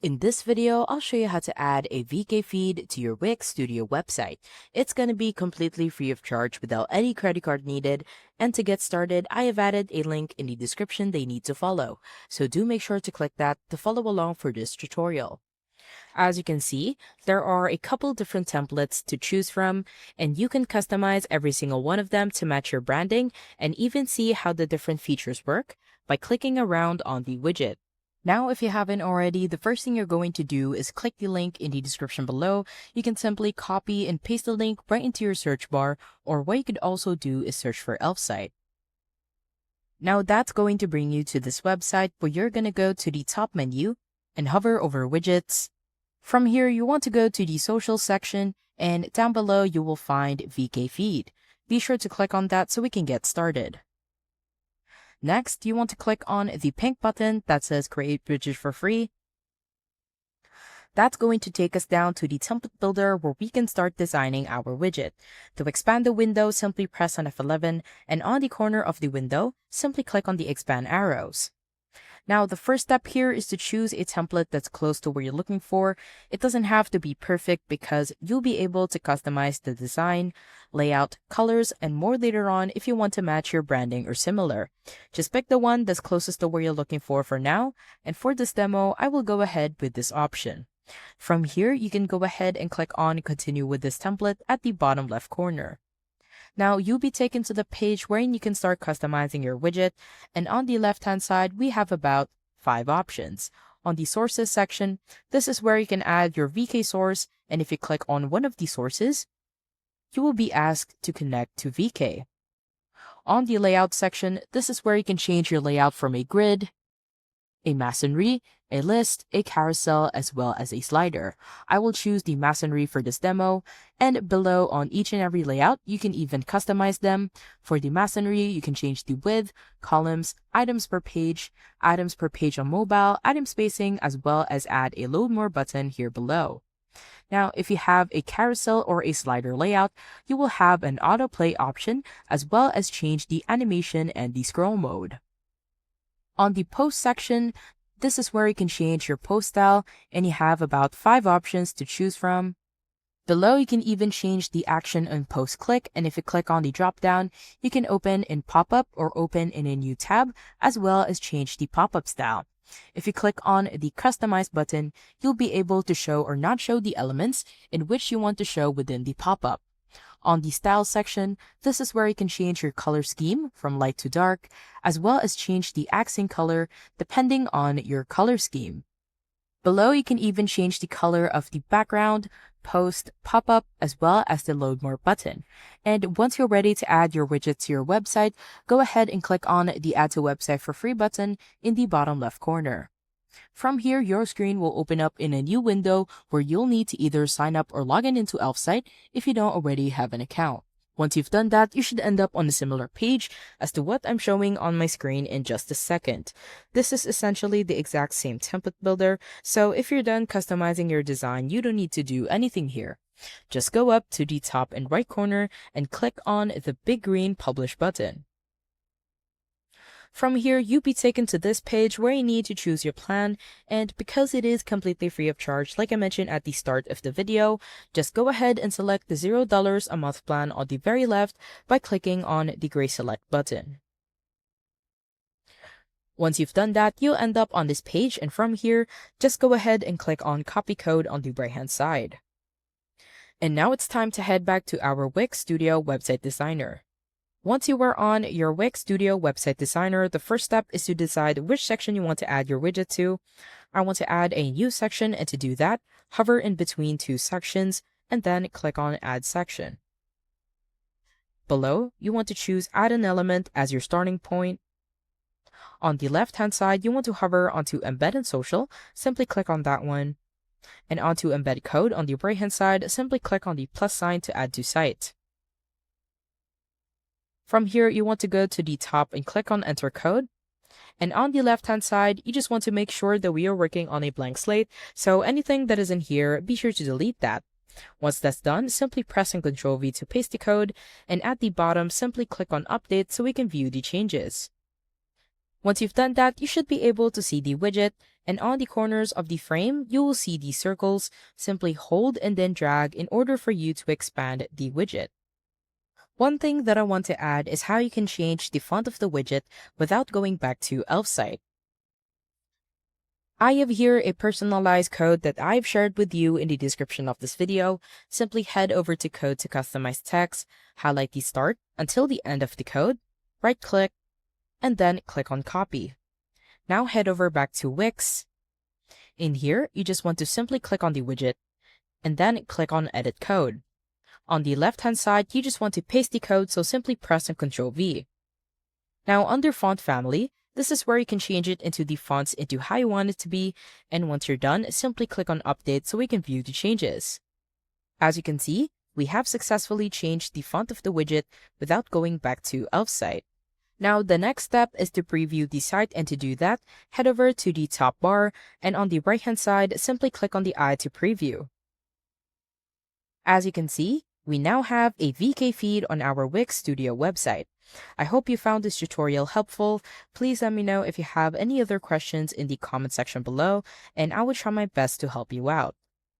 In this video, I'll show you how to add a VK feed to your Wix Studio website. It's going to be completely free of charge without any credit card needed. And to get started, I have added a link in the description they need to follow. So do make sure to click that to follow along for this tutorial. As you can see, there are a couple different templates to choose from, and you can customize every single one of them to match your branding and even see how the different features work by clicking around on the widget. Now, if you haven't already, the first thing you're going to do is click the link in the description below. You can simply copy and paste the link right into your search bar, or what you could also do is search for Elfsight. Now that's going to bring you to this website where you're going to go to the top menu and hover over widgets. From here, you want to go to the social section, and down below you will find VK feed. Be sure to click on that so we can get started. Next, you want to click on the pink button that says Create Widget for Free. That's going to take us down to the template builder where we can start designing our widget. To expand the window, simply press on F11, and on the corner of the window, simply click on the expand arrows. Now, the first step here is to choose a template that's close to what you're looking for. It doesn't have to be perfect because you'll be able to customize the design, layout, colors, and more later on if you want to match your branding or similar. Just pick the one that's closest to where you're looking for now, and for this demo, I will go ahead with this option. From here, you can go ahead and click on Continue with this template at the bottom left corner. Now, you'll be taken to the page wherein you can start customizing your widget, and on the left-hand side, we have about 5 options. On the sources section, this is where you can add your VK source, and if you click on one of the sources, you will be asked to connect to VK. On the layout section, this is where you can change your layout from a grid, a masonry, a list, a carousel, as well as a slider. I will choose the masonry for this demo, and below on each and every layout, you can even customize them. For the masonry, you can change the width, columns, items per page on mobile, item spacing, as well as add a load more button here below. Now, if you have a carousel or a slider layout, you will have an autoplay option, as well as change the animation and the scroll mode. On the post section, this is where you can change your post style, and you have about 5 options to choose from. Below, you can even change the action on post click, and if you click on the drop down, you can open in pop-up or open in a new tab, as well as change the pop-up style. If you click on the customize button, you'll be able to show or not show the elements in which you want to show within the pop-up. On the style section, this is where you can change your color scheme from light to dark, as well as change the accent color depending on your color scheme. Below, you can even change the color of the background, post, pop-up, as well as the load more button. And once you're ready to add your widget to your website, go ahead and click on the Add to Website for Free button in the bottom left corner. From here, your screen will open up in a new window where you'll need to either sign up or log in into Elfsight if you don't already have an account. Once you've done that, you should end up on a similar page as to what I'm showing on my screen in just a second. This is essentially the exact same template builder, so if you're done customizing your design, you don't need to do anything here. Just go up to the top and right corner and click on the big green Publish button. From here, you'll be taken to this page where you need to choose your plan, and because it is completely free of charge, like I mentioned at the start of the video, just go ahead and select the $0 a month plan on the very left by clicking on the gray select button. Once you've done that, you'll end up on this page, and from here, just go ahead and click on copy code on the right hand side. And now it's time to head back to our Wix Studio website designer. Once you are on your Wix Studio website designer, the first step is to decide which section you want to add your widget to. I want to add a new section, and to do that, hover in between 2 sections and then click on Add Section. Below, you want to choose Add an Element as your starting point. On the left-hand side, you want to hover onto Embed and Social, simply click on that one. And onto Embed Code on the right-hand side, simply click on the plus sign to add to site. From here, you want to go to the top and click on Enter Code. And on the left-hand side, you just want to make sure that we are working on a blank slate, so anything that is in here, be sure to delete that. Once that's done, simply press and Ctrl V to paste the code, and at the bottom, simply click on Update so we can view the changes. Once you've done that, you should be able to see the widget, And on the corners of the frame, you will see these circles. Simply hold and then drag in order for you to expand the widget. One thing that I want to add is how you can change the font of the widget without going back to Elfsight. I have here a personalized code that I've shared with you in the description of this video. Simply head over to Code to customize text, highlight the start until the end of the code, right-click, and then click on Copy. Now head over back to Wix. In here, you just want to simply click on the widget, and then click on Edit Code. On the left-hand side, you just want to paste the code, so simply press on Ctrl V. Now under Font Family, this is where you can change it into the fonts into how you want it to be, and once you're done, simply click on Update so we can view the changes. As you can see, we have successfully changed the font of the widget without going back to Elfsight. Now the next step is to preview the site, and to do that, head over to the top bar, and on the right hand side, simply click on the eye to preview. As you can see, we now have a VK feed on our Wix Studio website. I hope you found this tutorial helpful. Please let me know if you have any other questions in the comment section below, and I will try my best to help you out.